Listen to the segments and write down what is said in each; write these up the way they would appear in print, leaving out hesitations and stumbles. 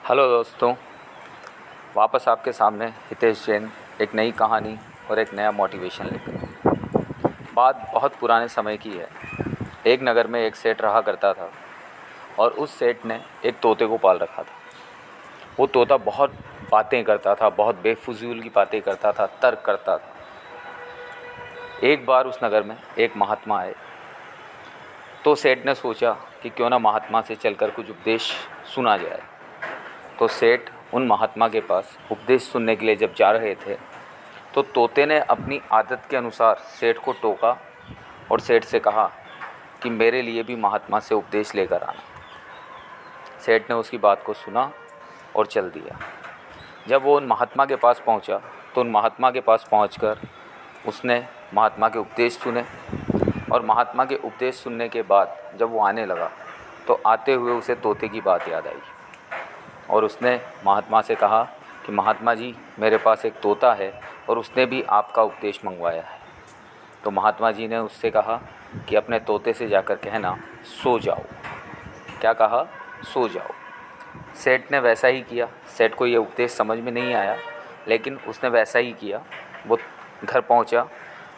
Hello दोस्तों, वापस आपके सामने हितेश जैन एक नई कहानी और एक नया मोटिवेशन लेकर। बात बहुत पुराने समय की है। एक नगर में एक सेठ रहा करता था और उस सेठ ने एक तोते को पाल रखा था। वो तोता बहुत बातें करता था, बहुत बेफजूल की बातें करता था, तर्क करता था। एक बार उस नगर में एक महात्मा आए तो सेठ ने सोचा कि क्यों ना महात्मा से चलकर कुछ उपदेश सुना जाए। तो सेठ उन महात्मा के पास उपदेश सुनने के लिए जब जा रहे थे तो तोते ने अपनी आदत के अनुसार सेठ को टोका और सेठ से कहा कि मेरे लिए भी महात्मा से उपदेश लेकर आना। सेठ ने उसकी बात को सुना और चल दिया। जब वो उन महात्मा के पास पहुंचा तो उन महात्मा के पास पहुंचकर उसने महात्मा के उपदेश सुने और महात्मा के उपदेश सुनने के बाद जब वो आने लगा तो आते हुए उसे तोते की बात याद आई और उसने महात्मा से कहा कि महात्मा जी, मेरे पास एक तोता है और उसने भी आपका उपदेश मंगवाया है। तो महात्मा जी ने उससे कहा कि अपने तोते से जाकर कहना, सो जाओ। क्या कहा? सो जाओ। सेठ ने वैसा ही किया। सेठ को ये उपदेश समझ में नहीं आया, लेकिन उसने वैसा ही किया। वो घर पहुंचा,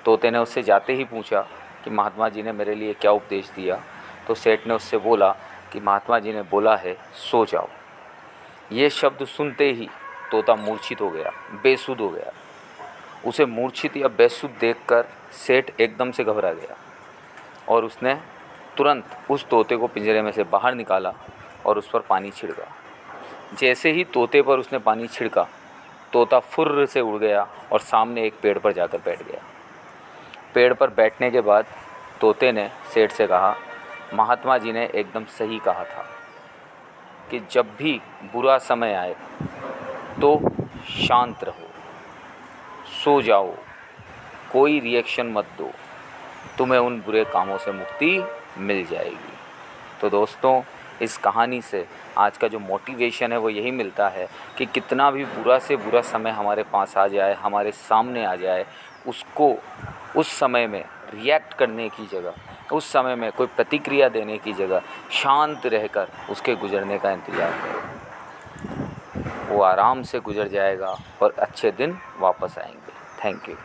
तोते ने उससे जाते ही पूछा कि महात्मा जी ने मेरे लिए क्या उपदेश दिया। तो सेठ ने उससे बोला कि महात्मा जी ने बोला है, सो जाओ। ये शब्द सुनते ही तोता मूर्छित हो गया, बेसुध हो गया। उसे मूर्छित या बेसुध देखकर सेठ एकदम से घबरा गया और उसने तुरंत उस तोते को पिंजरे में से बाहर निकाला और उस पर पानी छिड़का। जैसे ही तोते पर उसने पानी छिड़का, तोता फुर्र से उड़ गया और सामने एक पेड़ पर जाकर बैठ गया। पेड़ पर बैठने के बाद तोते ने सेठ से कहा, महात्मा जी ने एकदम सही कहा था कि जब भी बुरा समय आए तो शांत रहो, सो जाओ, कोई रिएक्शन मत दो, तुम्हें उन बुरे कामों से मुक्ति मिल जाएगी। तो दोस्तों, इस कहानी से आज का जो मोटिवेशन है वो यही मिलता है कि कितना भी बुरा से बुरा समय हमारे पास आ जाए, हमारे सामने आ जाए, उसको उस समय में रिएक्ट करने की जगह, उस समय में कोई प्रतिक्रिया देने की जगह शांत रहकर उसके गुजरने का इंतज़ार करो। वो आराम से गुजर जाएगा और अच्छे दिन वापस आएंगे। Thank you.